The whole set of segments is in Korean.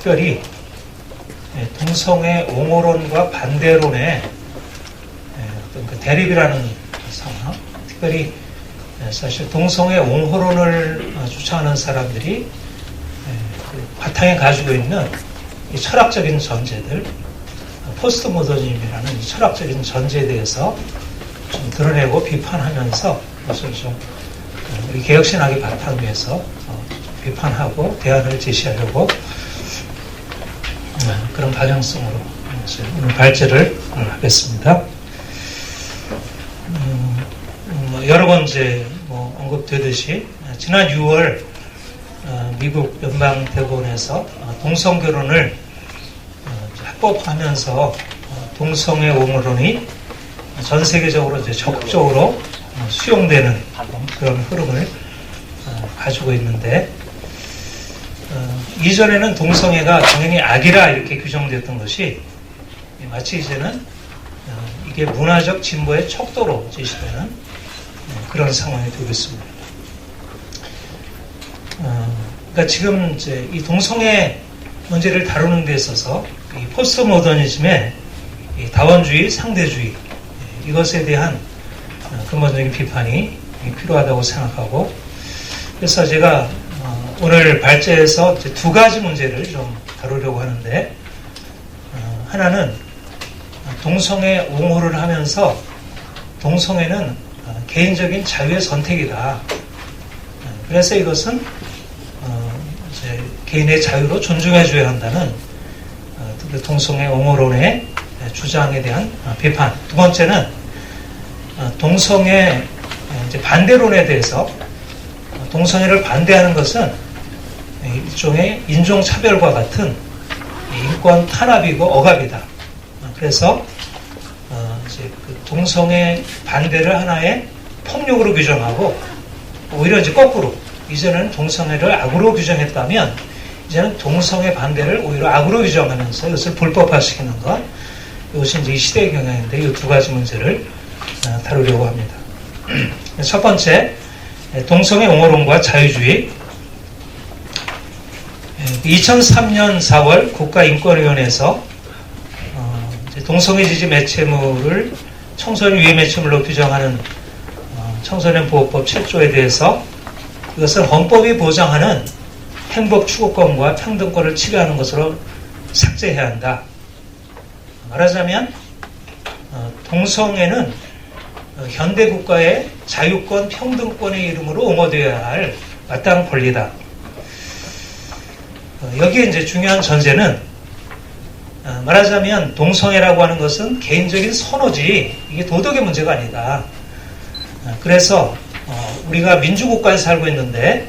특별히 동성애 옹호론과 반대론의 어떤 그 대립이라는 상황, 특별히 사실 동성애 옹호론을 주창하는 사람들이 그 바탕에 가지고 있는 이 철학적인 전제들, 포스트 모더니즘이라는 이 철학적인 전제에 대해서 좀 드러내고 비판하면서 그것을 좀 우리 개혁신학의 바탕 위에서 비판하고 대안을 제시하려고 그런 방향성으로 오늘 발제를 하겠습니다. 여러 번 이제 언급되듯이 지난 6월 미국 연방대법원에서 동성결혼을 합법화하면서 동성애 옹호론이 전 세계적으로 이제 적극적으로 수용되는 그런 흐름을 가지고 있는데, 이전에는 동성애가 당연히 악이라 이렇게 규정되었던 것이 마치 이제는 이게 문화적 진보의 척도로 제시되는 그런 상황이 되고 있습니다. 그러니까 지금 이제 이 동성애 문제를 다루는 데 있어서 이 포스트 모더니즘의 이 다원주의, 상대주의 이것에 대한 근본적인 비판이 필요하다고 생각하고, 그래서 제가 오늘 발제에서 이제 두 가지 문제를 좀 다루려고 하는데, 하나는 동성애 옹호를 하면서 동성애는 개인적인 자유의 선택이다. 그래서 이것은 이제 개인의 자유로 존중해줘야 한다는 동성애 옹호론의 주장에 대한 비판. 두 번째는 동성애 이제 반대론에 대해서 동성애를 반대하는 것은 일종의 인종차별과 같은 인권 탄압이고 억압이다. 그래서 이제 그 동성애 반대를 하나의 폭력으로 규정하고, 오히려 이제 거꾸로 이제는 동성애를 악으로 규정했다면 이제는 동성애 반대를 오히려 악으로 규정하면서 이것을 불법화시키는 것, 이것이 이제 이 시대의 경향인데 이 두 가지 문제를 다루려고 합니다. 첫 번째, 동성애 옹호론과 자유주의. 2003년 4월 국가인권위원회에서 동성애 지지 매체물을 청소년 유해 매체물로 규정하는 청소년 보호법 7조에 대해서 이것을 헌법이 보장하는 행복 추구권과 평등권을 침해하는 것으로 삭제해야 한다. 말하자면 동성애는 현대 국가의 자유권, 평등권의 이름으로 옹호되어야 할 마땅한 권리다. 여기에 이제 중요한 전제는 말하자면 동성애라고 하는 것은 개인적인 선호지 이게 도덕의 문제가 아니다. 그래서 우리가 민주국가에 살고 있는데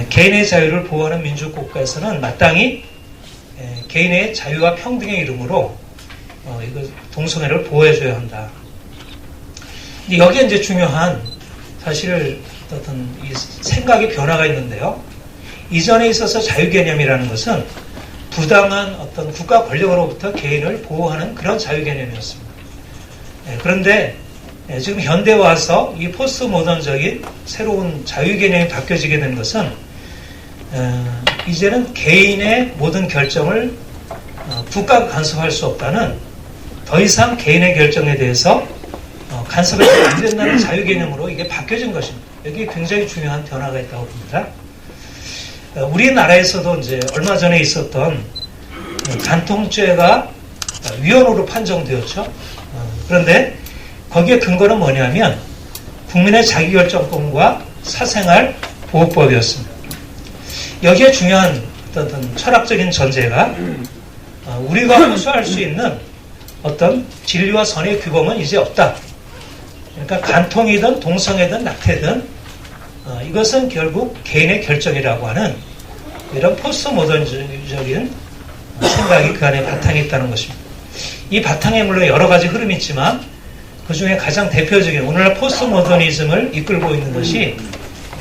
개인의 자유를 보호하는 민주국가에서는 마땅히 개인의 자유와 평등의 이름으로 이거 동성애를 보호해줘야 한다. 근데 여기에 이제 중요한 사실 어떤 이 생각의 변화가 있는데요. 이전에 있어서 자유 개념이라는 것은 부당한 어떤 국가 권력으로부터 개인을 보호하는 그런 자유 개념이었습니다. 그런데 지금 현대 와서 이 포스트 모던적인 새로운 자유 개념이 바뀌어지게 된 것은 이제는 개인의 모든 결정을 국가가 간섭할 수 없다는, 더 이상 개인의 결정에 대해서 간섭이 안 된다는 자유 개념으로 이게 바뀌어진 것입니다. 여기 굉장히 중요한 변화가 있다고 봅니다. 우리나라에서도 이제 얼마 전에 있었던 간통죄가 위헌으로 판정되었죠. 그런데 거기에 근거는 뭐냐면 국민의 자기결정권과 사생활 보호법이었습니다. 여기에 중요한 어떤 철학적인 전제가 우리가 호소할 수 있는 어떤 진리와 선의 규범은 이제 없다. 그러니까 간통이든 동성애든 낙태든 이것은 결국 개인의 결정이라고 하는 이런 포스트 모던적인 생각이 그 안에 바탕에 있다는 것입니다. 이 바탕에 물론 여러 가지 흐름이 있지만 그 중에 가장 대표적인 오늘날 포스트 모더니즘을 이끌고 있는 것이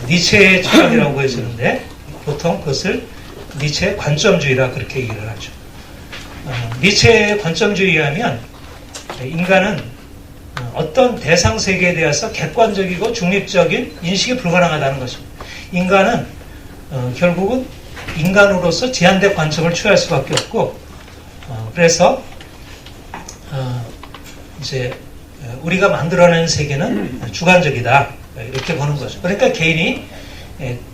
니체의 철학이라고 보여지는데, 보통 그것을 니체의 관점주의라 그렇게 얘기를 하죠. 니체의 관점주의에 의하면 인간은 어떤 대상 세계에 대해서 객관적이고 중립적인 인식이 불가능하다는 것입니다. 인간은 결국은 인간으로서 제한된 관점을 취할 수밖에 없고, 그래서 이제 우리가 만들어낸 세계는 주관적이다, 이렇게 보는 거죠. 그러니까 개인이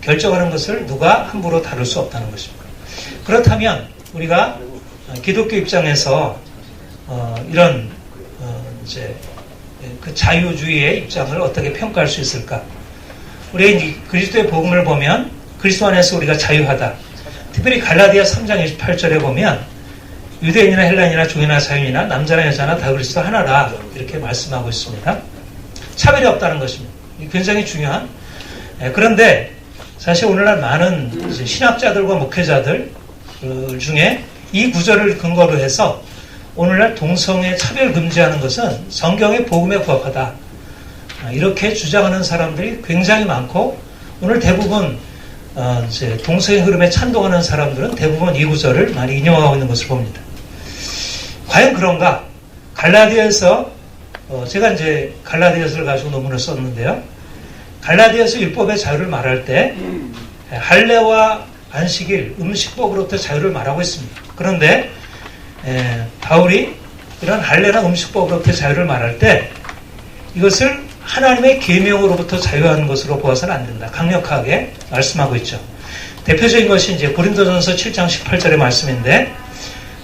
결정하는 것을 누가 함부로 다룰 수 없다는 것입니다. 그렇다면 우리가 기독교 입장에서 이런 이제 그 자유주의의 입장을 어떻게 평가할 수 있을까? 우리 그리스도의 복음을 보면 그리스도 안에서 우리가 자유하다. 특별히 갈라디아 3장 28절에 보면 유대인이나 헬라인이나 종이나 자유인이나 남자나 여자나 다 그리스도 하나라, 이렇게 말씀하고 있습니다. 차별이 없다는 것입니다. 굉장히 중요한. 그런데 사실 오늘날 많은 신학자들과 목회자들 중에 이 구절을 근거로 해서 오늘날 동성애 차별 금지하는 것은 성경의 복음에 부합하다, 이렇게 주장하는 사람들이 굉장히 많고, 오늘 대부분 이제 동성애 흐름에 찬동하는 사람들은 대부분 이 구절을 많이 인용하고 있는 것을 봅니다. 과연 그런가? 갈라디아에서 제가 이제 갈라디아서를 가지고 논문을 썼는데요. 갈라디아서 율법의 자유를 말할 때 할례와 안식일, 음식법으로부터 자유를 말하고 있습니다. 그런데 바울이 이런 할례나 음식법으로부터 자유를 말할 때 이것을 하나님의 계명으로부터 자유하는 것으로 보아서는 안 된다, 강력하게 말씀하고 있죠. 대표적인 것이 이제 고린도전서 7장 18절의 말씀인데,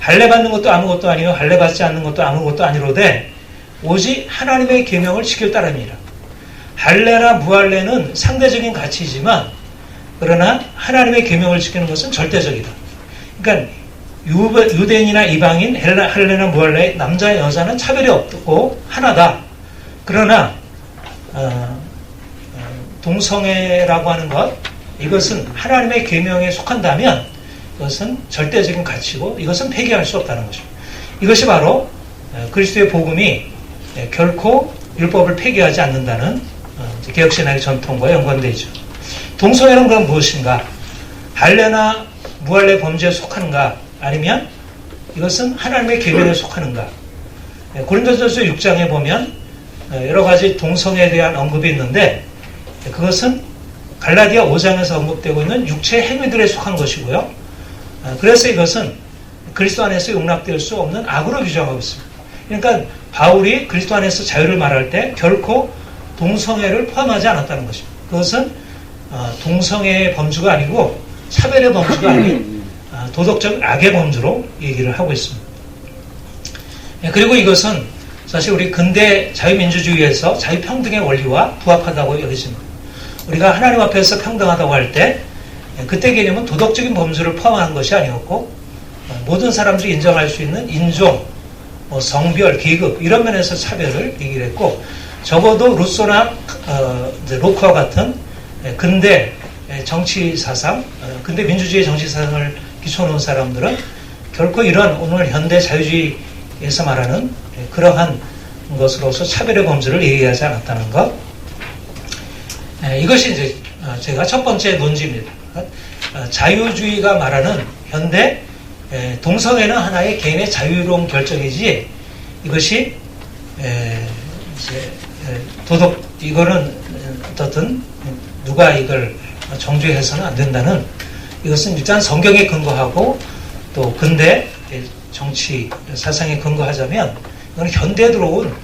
할례 받는 것도 아무것도 아니요 할례 받지 않는 것도 아무것도 아니로되 오직 하나님의 계명을 지킬 따름이라. 할례나 무할례는 상대적인 가치이지만 그러나 하나님의 계명을 지키는 것은 절대적이다. 그러니까 유대인이나 이방인, 할례나 무할례, 남자 여자는 차별이 없고 하나다. 그러나 동성애라고 하는 것, 이것은 하나님의 계명에 속한다면 이것은 절대적인 가치고 이것은 폐기할 수 없다는 것입니다. 이것이 바로 그리스도의 복음이 결코 율법을 폐기하지 않는다는 개혁신학의 전통과 연관되죠. 동성애는 그럼 무엇인가? 할례나 무할례 범죄에 속하는가? 아니면 이것은 하나님의 계명에 속하는가? 고린도전서 6장에 보면 여러 가지 동성애에 대한 언급이 있는데, 그것은 갈라디아 5장에서 언급되고 있는 육체 행위들에 속한 것이고요. 그래서 이것은 그리스도 안에서 용납될 수 없는 악으로 규정하고 있습니다. 그러니까 바울이 그리스도 안에서 자유를 말할 때 결코 동성애를 포함하지 않았다는 것입니다. 그것은 동성애의 범주가 아니고 차별의 범주가 아닌 도덕적 악의 범주로 얘기를 하고 있습니다. 그리고 이것은 사실 우리 근대 자유민주주의에서 자유평등의 원리와 부합하다고 여겨집니다. 우리가 하나님 앞에서 평등하다고 할 때 그때 개념은 도덕적인 범주를 포함하는 것이 아니었고, 모든 사람들이 인정할 수 있는 인종, 성별, 계급 이런 면에서 차별을 얘기를 했고, 적어도 루소나 로크와 같은 근대 정치 사상, 근대 민주주의 정치 사상을 기초놓은 사람들은 결코 이런 오늘 현대 자유주의에서 말하는 그러한 것으로서 차별의 범주를 얘기하지 않았다는 것. 이것이 이제 제가 첫 번째 논지입니다. 자유주의가 말하는 현대 동성애는 하나의 개인의 자유로운 결정이지, 이것이 이제 도덕, 이거는 어떻든 누가 이걸 정죄해서는 안 된다는, 이것은 일단 성경에 근거하고 또 근대 정치 사상에 근거하자면 이건 현대에 들어온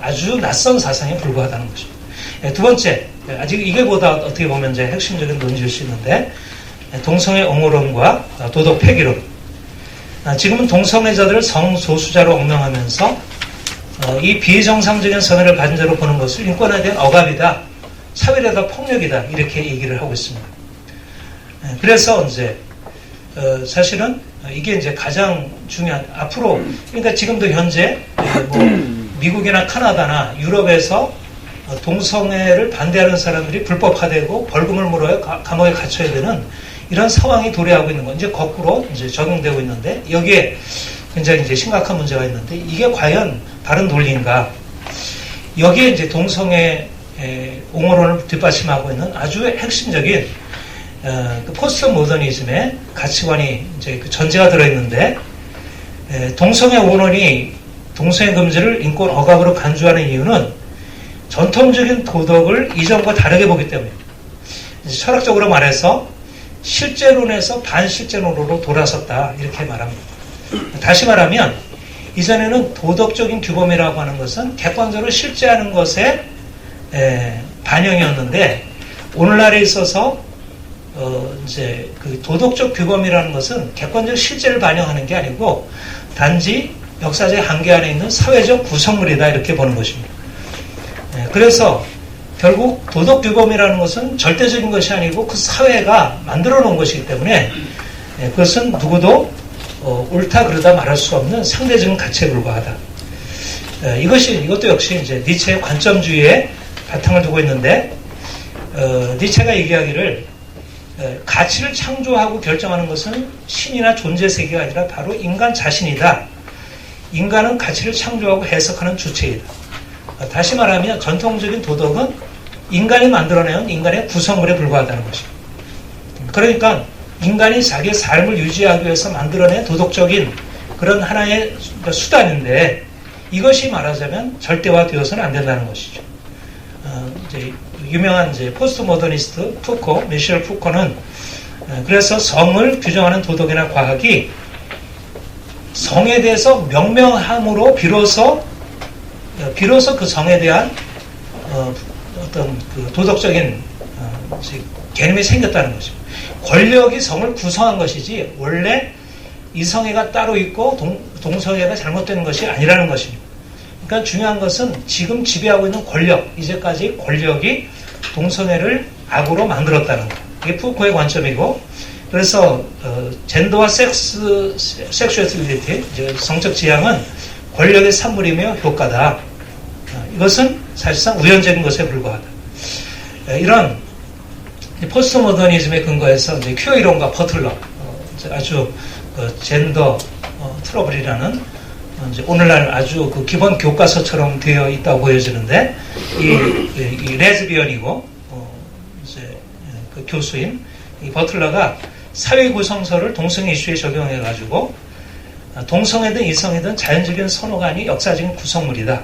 아주 낯선 사상에 불과하다는 것입니다. 두 번째, 아직 이게보다 어떻게 보면 이제 핵심적인 논지일 수 있는데, 동성애 옹호론과 도덕 폐기론. 지금은 동성애자들을 성소수자로 엉명하면서 이 비정상적인 성애를 가진 자로 보는 것을 인권에 대한 억압이다, 차별이다, 폭력이다, 이렇게 얘기를 하고 있습니다. 그래서 이제 사실은 이게 이제 가장 중요한, 앞으로, 그러니까 지금도 현재 뭐 미국이나 카나다나 유럽에서 동성애를 반대하는 사람들이 불법화되고 벌금을 물어야 감옥에 갇혀야 되는 이런 상황이 도래하고 있는 건 이제 거꾸로 이제 적용되고 있는데, 여기에 굉장히 이제 심각한 문제가 있는데, 이게 과연 바른 논리인가? 여기에 이제 동성애 옹호론을 뒷받침하고 있는 아주 핵심적인 그 포스트 모더니즘의 가치관이 이제 그 전제가 들어있는데, 동성애 옹호론이 동성애 금지를 인권 억압으로 간주하는 이유는 전통적인 도덕을 이전과 다르게 보기 때문입니다. 철학적으로 말해서 실제론에서 반실제론으로 돌아섰다 이렇게 말합니다. 다시 말하면 이전에는 도덕적인 규범이라고 하는 것은 객관적으로 실제하는 것에 반영이었는데 오늘날에 있어서 이제 그 도덕적 규범이라는 것은 객관적 실제를 반영하는 게 아니고 단지 역사적 한계 안에 있는 사회적 구성물이다 이렇게 보는 것입니다. 그래서 결국 도덕 규범이라는 것은 절대적인 것이 아니고 그 사회가 만들어 놓은 것이기 때문에 그것은 누구도 옳다 그러다 말할 수 없는 상대적인 가치에 불과하다. 이것도 역시 이제 니체의 관점주의에 바탕을 두고 있는데 니체가 얘기하기를 가치를 창조하고 결정하는 것은 신이나 존재 세계가 아니라 바로 인간 자신이다. 인간은 가치를 창조하고 해석하는 주체이다. 다시 말하면 전통적인 도덕은 인간이 만들어내는 인간의 구성물에 불과하다는 것입니다. 그러니까 인간이 자기의 삶을 유지하기 위해서 만들어낸 도덕적인 그런 하나의 수단인데 이것이 말하자면 절대화되어서는 안 된다는 것이죠. 이제 유명한 이제 포스트 모더니스트 푸코, 미셸 푸코는 그래서 성을 규정하는 도덕이나 과학이 성에 대해서 명명함으로 비로소 그 성에 대한 어떤 그 도덕적인 개념이 생겼다는 것입니다. 권력이 성을 구성한 것이지 원래 이성애가 따로 있고 동성애가 잘못되는 것이 아니라는 것입니다. 그러니까 중요한 것은 지금 지배하고 있는 권력, 이제까지 권력이 동성애를 악으로 만들었다는 것. 이게 푸코의 관점이고, 그래서 젠더와 섹슈얼리티, 성적 지향은 권력의 산물이며 효과다. 이것은 사실상 우연적인 것에 불과하다. 이런 포스트 모더니즘의 근거에서 이제 퀴어 이론과 버틀러, 아주 젠더 트러블이라는 이제 오늘날 아주 그 기본 교과서처럼 되어 있다고 보여지는데 이 레즈비언이고 이제 그 교수인 이 버틀러가 사회 구성서를 동성애 이슈에 적용해 가지고 동성애든 이성애든 자연적인 선호가 아닌 역사적인 구성물이다.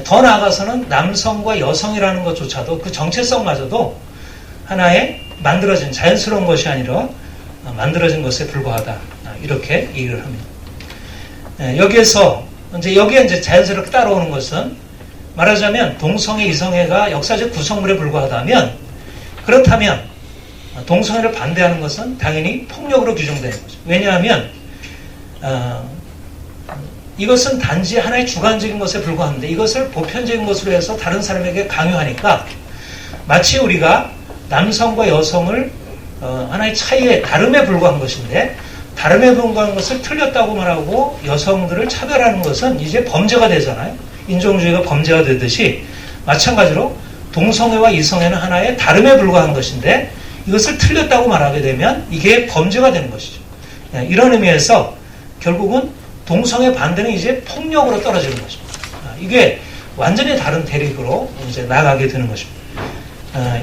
더 나아가서는 남성과 여성이라는 것조차도 그 정체성마저도 하나의 만들어진 자연스러운 것이 아니라 만들어진 것에 불과하다. 이렇게 얘기를 합니다. 여기에서 여기에 이제 자연스럽게 따라오는 것은 말하자면 동성애, 이성애가 역사적 구성물에 불과하다면 그렇다면 동성애를 반대하는 것은 당연히 폭력으로 규정되는 거죠. 왜냐하면 이것은 단지 하나의 주관적인 것에 불과한데 이것을 보편적인 것으로 해서 다른 사람에게 강요하니까 마치 우리가 남성과 여성을 하나의 차이의 다름에 불과한 것인데 다름에 불과한 것을 틀렸다고 말하고 여성들을 차별하는 것은 이제 범죄가 되잖아요. 인종주의가 범죄가 되듯이 마찬가지로 동성애와 이성애는 하나의 다름에 불과한 것인데 이것을 틀렸다고 말하게 되면 이게 범죄가 되는 것이죠. 이런 의미에서 결국은 동성애 반대는 이제 폭력으로 떨어지는 것입니다. 이게 완전히 다른 대립으로 이제 나가게 되는 것입니다.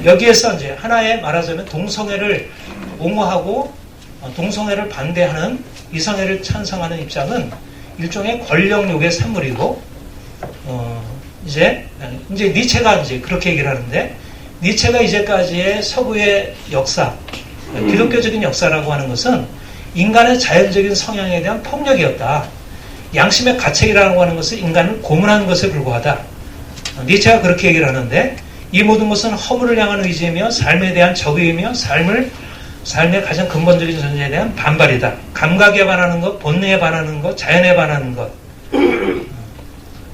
여기에서 이제 하나의 말하자면 동성애를 옹호하고 동성애를 반대하는 이성애를 찬성하는 입장은 일종의 권력욕의 산물이고 이제 니체가 이제 그렇게 얘기를 하는데 니체가 이제까지의 서구의 역사, 기독교적인 역사라고 하는 것은 인간의 자연적인 성향에 대한 폭력이었다. 양심의 가책이라고 하는 것은 인간을 고문하는 것에 불과하다. 니체가 그렇게 얘기를 하는데 이 모든 것은 허물을 향한 의지이며 삶에 대한 적의이며 삶의 가장 근본적인 존재에 대한 반발이다. 감각에 반하는 것, 본능에 반하는 것, 자연에 반하는 것.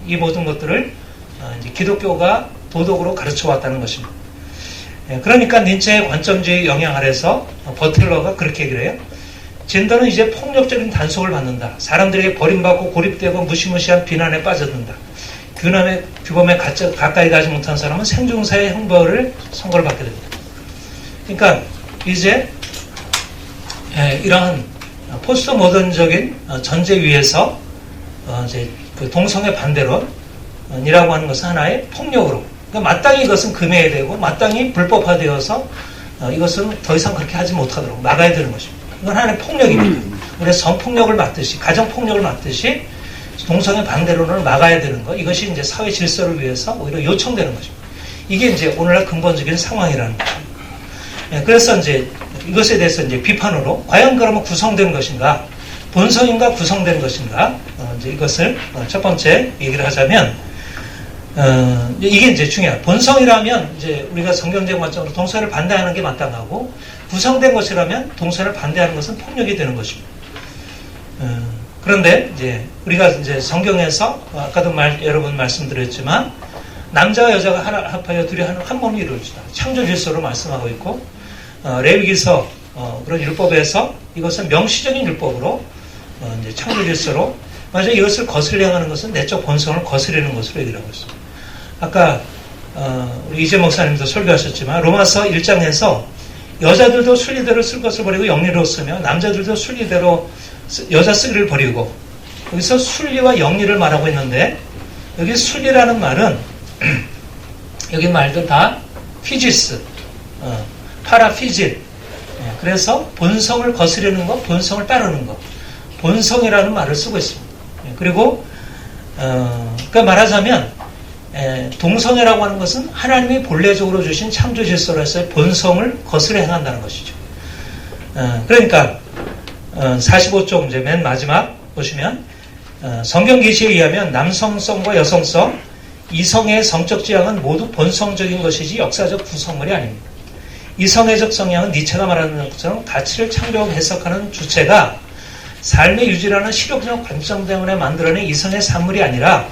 이 모든 것들을 이제 기독교가 도덕으로 가르쳐 왔다는 것입니다. 그러니까 닌체의 관점주의 영향 아래서 버틀러가 그렇게 얘기를 해요. 젠더는 이제 폭력적인 단속을 받는다. 사람들에게 버림받고 고립되고 무시무시한 비난에 빠져든다. 규범에 가까이 가지 못한 사람은 생중사의 형벌을 선고를 받게 됩니다. 그러니까 이제 이러한 포스트 모던적인 전제 위에서 이제 그 동성애 반대론이라고 하는 것은 하나의 폭력으로, 그러니까 마땅히 이것은 금해야 되고 마땅히 불법화되어서 이것은 더 이상 그렇게 하지 못하도록 막아야 되는 것입니다. 이건 하나의 폭력입니다. 그래서 성폭력을 막듯이, 가정폭력을 막듯이 동성애 반대론을 막아야 되는 것, 이것이 이제 사회 질서를 위해서 오히려 요청되는 것입니다. 이게 이제 오늘날 근본적인 상황이라는 거죠. 그래서 이제 이것에 대해서 이제 비판으로 과연 그러면 구성된 것인가, 본성인가 구성된 것인가, 이제 이것을 첫 번째 얘기를 하자면, 이게 이제 중요해요. 본성이라면 이제 우리가 성경적 관점으로 동성애를 반대하는 게 마땅하고, 구성된 것이라면 동성애를 반대하는 것은 폭력이 되는 것입니다. 그런데 이제 우리가 이제 성경에서 아까도 여러 번 말씀드렸지만 남자와 여자가 하나 합하여 둘이 한 몸이 이루어지다. 창조 질서로 말씀하고 있고 레위기서 그런 율법에서 이것은 명시적인 율법으로 이제 창조 질서로 맞아 이것을 거슬려 하는 것은 내적 본성을 거스르는 것으로 얘기를 하고 있습니다. 아까 우리 이재 목사님도 설교하셨지만 로마서 1장에서 여자들도 순리대로 쓸 것을 버리고 영리로 쓰며 남자들도 순리대로 여자 쓰기를 버리고 여기서 순리와 영리를 말하고 있는데 여기 순리라는 말은 여기 말들 다 피지스, 파라피질 그래서 본성을 거스르는 것, 본성을 따르는 것 본성이라는 말을 쓰고 있습니다. 그리고 그러니까 말하자면 동성애라고 하는 것은 하나님이 본래적으로 주신 창조 질서로서의 본성을 거스려 행한다는 것이죠. 그러니까 45쪽 이제 맨 마지막 보시면 성경 계시에 의하면 남성성과 여성성, 이성의 성적 지향은 모두 본성적인 것이지 역사적 구성물이 아닙니다. 이성애적 성향은 니체가 말하는 것처럼 가치를 창조하고 해석하는 주체가 삶의 유지라는 실용적 관점 때문에 만들어낸 이성의 산물이 아니라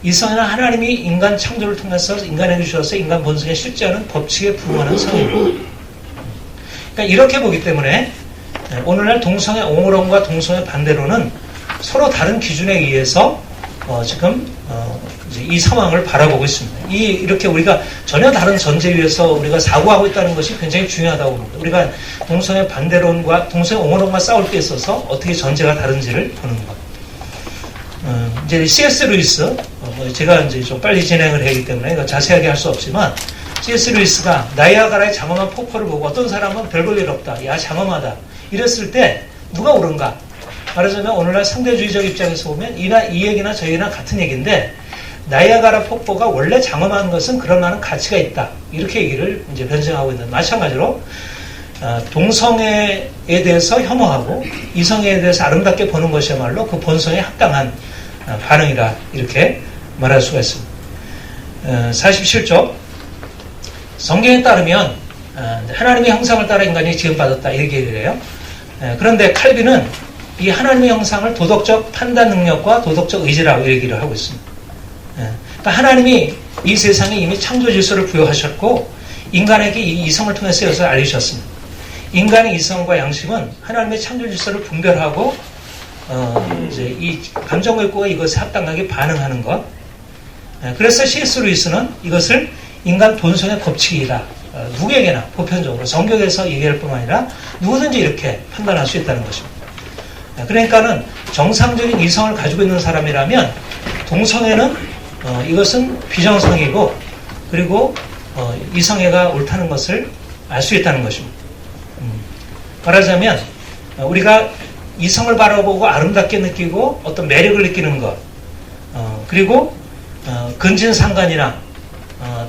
이성에는 하나님이 인간 창조를 통해서 인간에게 주셔서 인간 본성에 실제하는 법칙에 부응하는 성입니다. 그러니까 이렇게 보기 때문에 오늘날 동성애 옹호론과 동성애 반대로는 서로 다른 기준에 의해서 지금 이 상황을 바라보고 있습니다. 이렇게 우리가 전혀 다른 전제 위에서 우리가 사고하고 있다는 것이 굉장히 중요하다고 봅니다. 우리가 동성애 반대론과 동성애 옹호론과 싸울 때 있어서 어떻게 전제가 다른지를 보는 것. 이제 C.S. 루이스, 제가 이제 좀 빨리 진행을 하기 때문에 이거 자세하게 할 수 없지만 C.S. 루이스가 나이아가라의 장엄한 폭포를 보고 어떤 사람은 별 볼 일 없다, 야 장엄하다 이랬을 때 누가 옳은가? 말하자면 오늘날 상대주의적 입장에서 보면 이 얘기나 저 얘기나 같은 얘기인데 나이아가라 폭포가 원래 장엄한 것은 그럴 만한 가치가 있다. 이렇게 얘기를 이제 변증하고 있는 마찬가지로 동성애에 대해서 혐오하고 이성애에 대해서 아름답게 보는 것이야말로 그 본성에 합당한 반응이다. 이렇게 말할 수가 있습니다. 47쪽 성경에 따르면 하나님의 형상을 따라 인간이 지음받았다. 이렇게 얘기를 해요. 그런데 칼빈은 이 하나님의 형상을 도덕적 판단 능력과 도덕적 의지라고 얘기를 하고 있습니다. 그러니까 하나님이 이 세상에 이미 창조 질서를 부여하셨고 인간에게 이 이성을 통해서 이것을 알리셨습니다. 인간의 이성과 양심은 하나님의 창조 질서를 분별하고 이제 이 감정의식과 이것에 합당하게 반응하는 것. 그래서 C.S. 루이스는 이것을 인간 본성의 법칙이다. 누구에게나 보편적으로 성경에서 얘기할 뿐만 아니라 누구든지 이렇게 판단할 수 있다는 것입니다. 그러니까는 정상적인 이성을 가지고 있는 사람이라면 동성애는 이것은 비정상이고 그리고 이성애가 옳다는 것을 알 수 있다는 것입니다. 말하자면 우리가 이성을 바라보고 아름답게 느끼고 어떤 매력을 느끼는 것 그리고 근진상간이나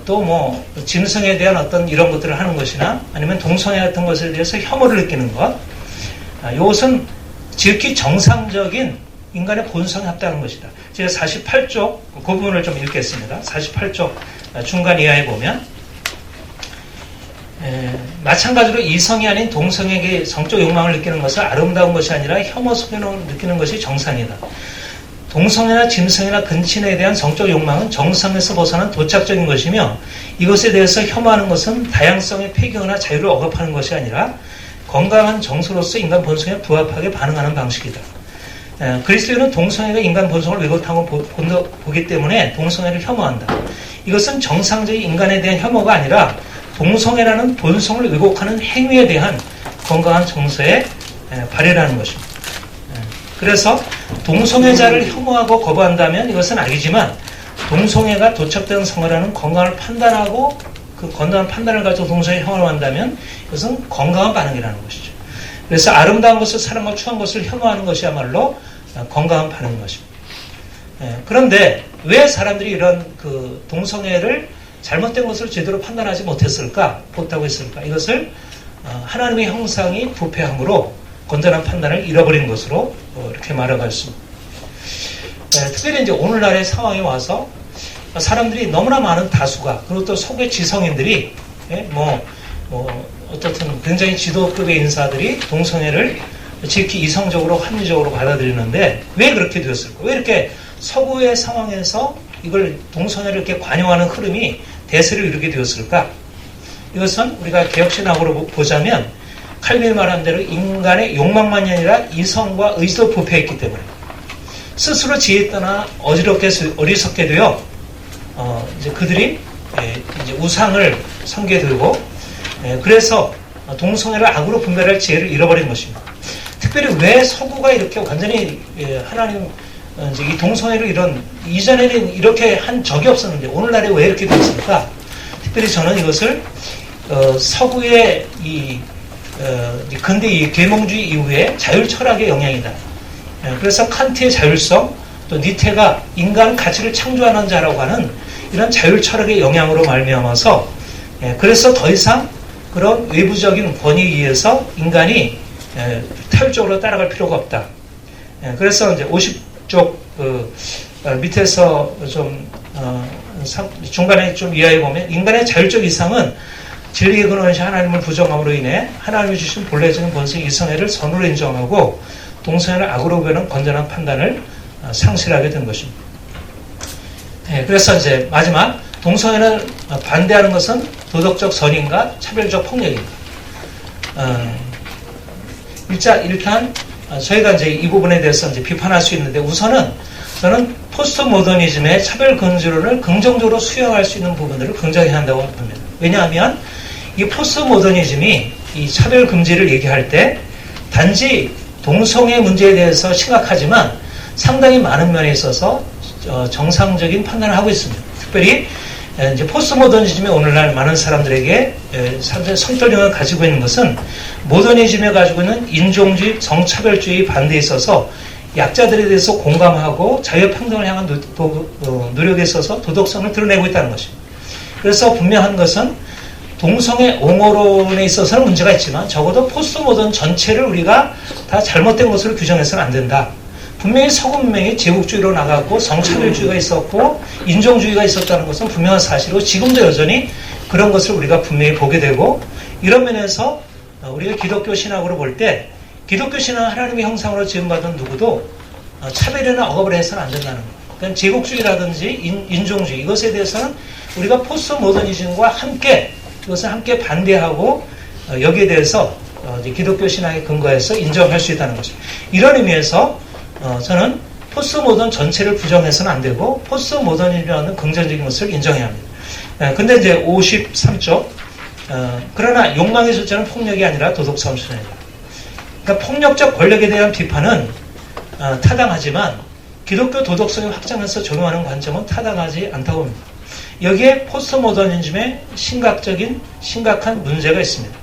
또 뭐 짐승에 대한 어떤 이런 것들을 하는 것이나 아니면 동성애 같은 것에 대해서 혐오를 느끼는 것 이것은 지극히 정상적인 인간의 본성에 합당한 것이다. 제가 48쪽 그 부분을 좀 읽겠습니다. 48쪽 중간 이하에 보면 마찬가지로 이성이 아닌 동성에게 성적 욕망을 느끼는 것은 아름다운 것이 아니라 혐오 속에 느끼는 것이 정상이다. 동성애나 짐승이나 근친에 대한 성적 욕망은 정상에서 벗어난 도착적인 것이며 이것에 대해서 혐오하는 것은 다양성의 폐경이나 자유를 억압하는 것이 아니라 건강한 정서로서 인간 본성에 부합하게 반응하는 방식이다. 그리스도인은 동성애가 인간 본성을 왜곡하고 보기 때문에 동성애를 혐오한다. 이것은 정상적인 인간에 대한 혐오가 아니라 동성애라는 본성을 왜곡하는 행위에 대한 건강한 정서의 발현하는 것입니다. 그래서 동성애자를 혐오하고 거부한다면 이것은 악이지만 동성애가 도착된 성애라는 건강을 판단하고 그 건강한 판단을 가지고 동성애를 혐오한다면 이것은 건강한 반응이라는 것이죠. 그래서 아름다운 것을 사랑하고 추한 것을 혐오하는 것이야말로 건강한 반응인 것입니다. 그런데 왜 사람들이 이런 그 동성애를 잘못된 것을 제대로 판단하지 못했을까? 못하고 있을까? 이것을 하나님의 형상이 부패함으로 건전한 판단을 잃어버린 것으로 이렇게 말하고 있습니다. 특별히 이제 오늘날의 상황에 와서 사람들이 너무나 많은 다수가, 그리고 또 서구의 지성인들이 어떻든 굉장히 지도급의 인사들이 동성애를 지극히 이성적으로 합리적으로 받아들이는데 왜 그렇게 되었을까? 왜 이렇게 서구의 상황에서 이걸 동성애를 이렇게 관용하는 흐름이 대세를 이루게 되었을까? 이것은 우리가 개혁신학으로 보자면 칼빈이 말한 대로 인간의 욕망만이 아니라 이성과 의지도 부패했기 때문에 스스로 지혜 떠나 어리석게 되어 이제 그들이 이제 우상을 섬게 되고 그래서 동성애를 악으로 분별할 지혜를 잃어버린 것입니다. 특별히 왜 서구가 이렇게 완전히 하나님 이제 이 동성애를 이전에는 이렇게 한 적이 없었는데 오늘날에 왜 이렇게 됐을까? 특별히 저는 이것을 서구의 근대 이 계몽주의 이후에 자율 철학의 영향이다. 그래서 칸트의 자율성, 또 니테가 인간 가치를 창조하는 자라고 하는 이런 자율 철학의 영향으로 말미암아서 그래서 더 이상 그런 외부적인 권위에 의해서 인간이 타율적으로 따라갈 필요가 없다. 그래서 이제 50쪽 밑에서 좀 중간에 좀 이하에 보면 인간의 자율적 이상은 진리의 근원이신 하나님을 부정함으로 인해 하나님이 주신 본래적인 본성 이성애를 선으로 인정하고 동성애를 악으로 보는 건전한 판단을 상실하게 된 것입니다. 그래서 이제 마지막 동성애를 반대하는 것은 도덕적 선인가 차별적 폭력인가. 일단 저희가 이제 이 부분에 대해서 이제 비판할 수 있는데 우선은 저는 포스트 모더니즘의 차별 긍지론을 긍정적으로 수용할 수 있는 부분들을 긍정해야 한다고 봅니다. 왜냐하면 이 포스트 모더니즘이 이 차별 금지를 얘기할 때 단지 동성애 문제에 대해서 심각하지만 상당히 많은 면에 있어서 정상적인 판단을 하고 있습니다. 특별히 이제 포스트 모더니즘이 오늘날 많은 사람들에게 성떨림을 가지고 있는 것은 모더니즘에 가지고 있는 인종주의, 정차별주의 반대에 있어서 약자들에 대해서 공감하고 자유평등을 향한 노력에 있어서 도덕성을 드러내고 있다는 것입니다. 그래서 분명한 것은 동성애 옹호론에 있어서는 문제가 있지만 적어도 포스트 모던 전체를 우리가 다 잘못된 것으로 규정해서는 안 된다. 분명히 서구 문명이 제국주의로 나갔고 성차별주의가 있었고 인종주의가 있었다는 것은 분명한 사실이고 지금도 여전히 그런 것을 우리가 분명히 보게 되고 이런 면에서 우리가 기독교 신학으로 볼 때 기독교 신앙 하나님의 형상으로 지음받은 누구도 차별이나 억압을 해서는 안 된다는 거예요. 그러니까 제국주의라든지 인종주의 이것에 대해서는 우리가 포스트 모더니즘과 함께 이것을 함께 반대하고 여기에 대해서 기독교 신앙에 근거해서 인정할 수 있다는 것입니다. 이런 의미에서 저는 포스트 모던 전체를 부정해서는 안 되고 포스트 모더니즘이라는 긍정적인 것을 인정해야 합니다. 근데 이제 53쪽 그러나 욕망의 숫자는 폭력이 아니라 도덕성 수준이다. 그러니까 폭력적 권력에 대한 비판은 타당하지만 기독교 도덕성의 확장해서 적용하는 관점은 타당하지 않다고 봅니다. 여기에 포스트 모더니즘의 심각한 문제가 있습니다.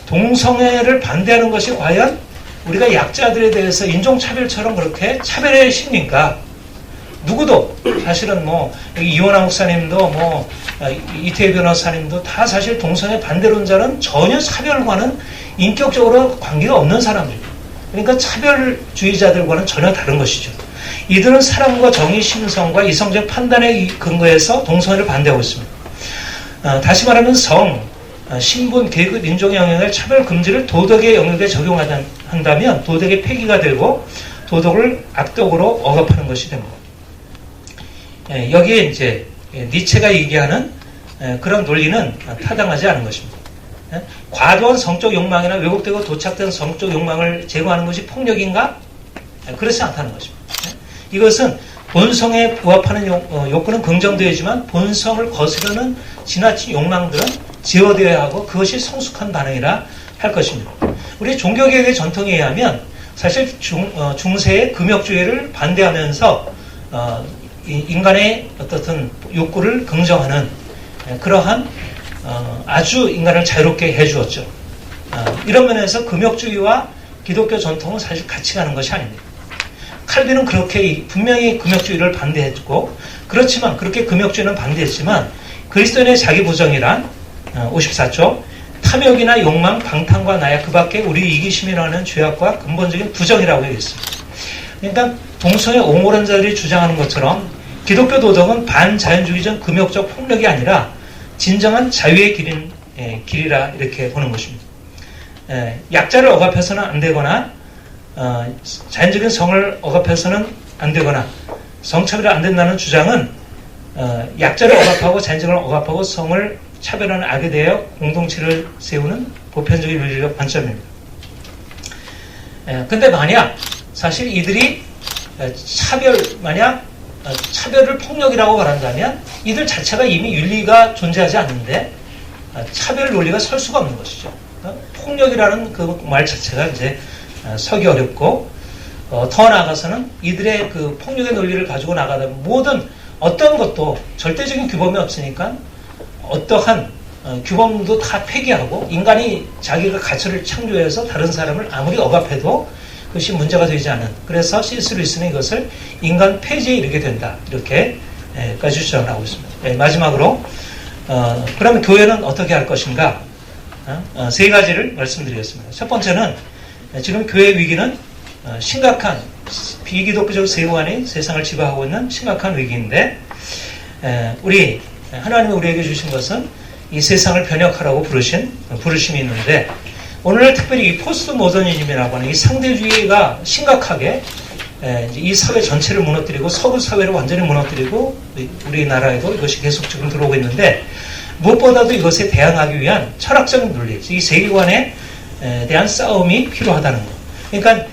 동성애를 반대하는 것이 과연 우리가 약자들에 대해서 인종차별처럼 그렇게 차별의 심리인가? 누구도 사실은 여기 이원아 목사님도 이태희 변호사님도 다 사실 동성애 반대론자는 전혀 차별과는 인격적으로 관계가 없는 사람들입니다. 그러니까 차별주의자들과는 전혀 다른 것이죠. 이들은 사랑과 정의, 신성과 이성적 판단에 근거해서 동성애를 반대하고 있습니다. 다시 말하면 신분, 계급, 인종의 영역을 차별 금지를 도덕의 영역에 적용한다면 도덕의 폐기가 되고 도덕을 악덕으로 억압하는 것이 됩니다. 여기에 이제 니체가 얘기하는 그런 논리는 타당하지 않은 것입니다. 과도한 성적 욕망이나 왜곡되고 도착된 성적 욕망을 제거하는 것이 폭력인가? 그렇지 않다는 것입니다. 이것은 본성에 부합하는 욕구는 긍정되어야지만 본성을 거스르는 지나친 욕망들은 제어되어야 하고 그것이 성숙한 반응이라 할 것입니다. 우리 종교개혁의 전통에 의하면 사실 중세의 금욕주의를 반대하면서 인간의 어떻든 욕구를 긍정하는 그러한 아주 인간을 자유롭게 해주었죠. 이런 면에서 금욕주의와 기독교 전통은 사실 같이 가는 것이 아닙니다. 칼빈은 그렇게 분명히 금욕주의를 반대했고 그렇지만 그렇게 금욕주의는 반대했지만 그리스도인의 자기 부정이란 54조 탐욕이나 욕망, 방탕과 나약, 그 밖에 우리 이기심이라는 죄악과 근본적인 부정이라고 얘기했습니다. 그러니까 동성애 옹호론자들이 주장하는 것처럼 기독교 도덕은 반자연주의적 금욕적 폭력이 아니라 진정한 자유의 길이라 이렇게 보는 것입니다. 약자를 억압해서는 안 되거나 자연적인 성을 억압해서는 안 되거나 성차별이 안 된다는 주장은 약자를 억압하고 자연적을 억압하고 성을 차별하는 악에 대해 공동체를 세우는 보편적인 윤리적 관점입니다. 근데 만약 사실 이들이 만약 차별을 폭력이라고 말한다면 이들 자체가 이미 윤리가 존재하지 않는데 차별 논리가 설 수가 없는 것이죠. 폭력이라는 그 말 자체가 이제 서기 어렵고 더 나아가서는 이들의 그 폭력의 논리를 가지고 나가다 모든 어떤 것도 절대적인 규범이 없으니까 어떠한 규범도 다 폐기하고 인간이 자기가 가치를 창조해서 다른 사람을 아무리 억압해도 그것이 문제가 되지 않은, 그래서 C.S. 루이스는 이것을 인간 폐지에 이르게 된다, 이렇게까지 주장을 하고 있습니다. 마지막으로 그러면 교회는 어떻게 할 것인가? 세 가지를 말씀드리겠습니다. 첫 번째는 지금 교회의 위기는 심각한 비기독교적 세관이 세상을 지배하고 있는 심각한 위기인데, 우리 하나님이 우리에게 주신 것은 이 세상을 변혁하라고 부르심이 있는데, 오늘날 특별히 이 포스트 모더니즘이라고 하는 이 상대주의가 심각하게 이 사회 전체를 무너뜨리고 서구 사회를 완전히 무너뜨리고 우리나라에도 이것이 계속 지금 들어오고 있는데, 무엇보다도 이것에 대항하기 위한 철학적인 논리, 이 세계관에 대한 싸움이 필요하다는 것. 그러니까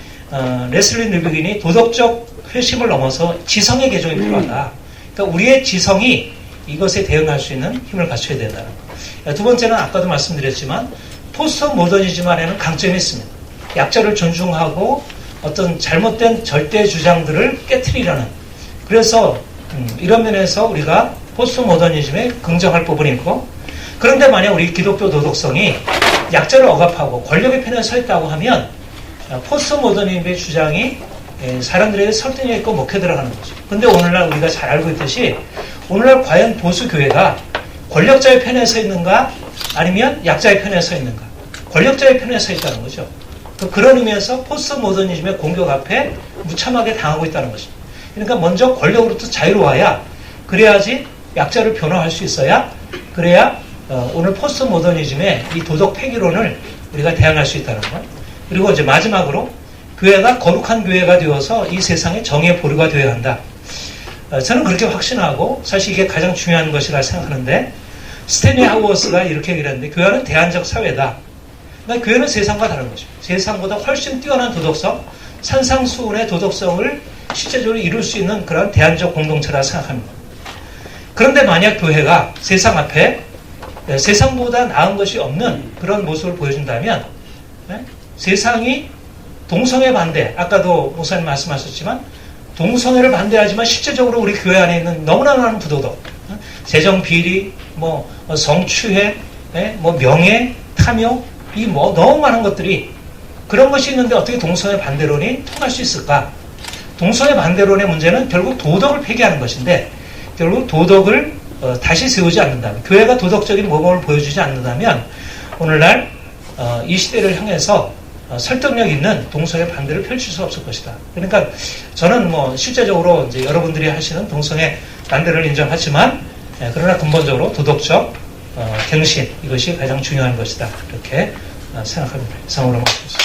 레슬리 느비긴이 도덕적 회심을 넘어서 지성의 개종이 필요하다. 그러니까 우리의 지성이 이것에 대응할 수 있는 힘을 갖춰야 된다는 것. 두 번째는 아까도 말씀드렸지만 포스트 모더니즘 안에는 강점이 있습니다. 약자를 존중하고 어떤 잘못된 절대 주장들을 깨트리려는, 그래서 이런 면에서 우리가 포스트 모더니즘에 긍정할 부분이 있고, 그런데 만약 우리 기독교 도덕성이 약자를 억압하고 권력의 편에 서 있다고 하면 포스트 모더니즘의 주장이 사람들에게 설득력 있고 먹혀 들어가는 거죠. 근데 오늘날 우리가 잘 알고 있듯이 오늘날 과연 보수 교회가 권력자의 편에 서 있는가 아니면 약자의 편에 서 있는가? 권력자의 편에 서 있다는 거죠. 그런 의미에서 포스트 모더니즘의 공격 앞에 무참하게 당하고 있다는 것입니다. 그러니까 먼저 권력으로부터 자유로워야, 그래야지 약자를 변화할 수 있어야, 그래야 오늘 포스트 모더니즘의 이 도덕 폐기론을 우리가 대항할 수 있다는 것. 그리고 이제 마지막으로 교회가 거룩한 교회가 되어서 이 세상의 정의의 보루가 되어야 한다. 저는 그렇게 확신하고 사실 이게 가장 중요한 것이라 생각하는데, 스탠리 하우어스가 이렇게 얘기를 했는데, 교회는 대안적 사회다. 그러니까 교회는 세상과 다른 것입니다. 세상보다 훨씬 뛰어난 도덕성, 산상수훈의 도덕성을 실제적으로 이룰 수 있는 그런 대안적 공동체라 생각합니다. 그런데 만약 교회가 세상 앞에 세상보다 나은 것이 없는 그런 모습을 보여준다면, 세상이 동성애 반대, 아까도 목사님 말씀하셨지만 동성애를 반대하지만 실제적으로 우리 교회 안에 있는 너무나 많은 부도덕, 재정 비리, 성추회, 명예, 탐욕, 너무 많은 것들이, 그런 것이 있는데 어떻게 동성애 반대론이 통할 수 있을까? 동성애 반대론의 문제는 결국 도덕을 폐기하는 것인데, 결국 도덕을 다시 세우지 않는다면, 교회가 도덕적인 모범을 보여주지 않는다면 오늘날 이 시대를 향해서 설득력 있는 동성애 반대를 펼칠 수 없을 것이다. 그러니까 저는 실제적으로 이제 여러분들이 하시는 동성애 반대를 인정하지만, 그러나 근본적으로 도덕적 갱신, 이것이 가장 중요한 것이다, 이렇게 생각합니다. 이상으로 마치겠습니다.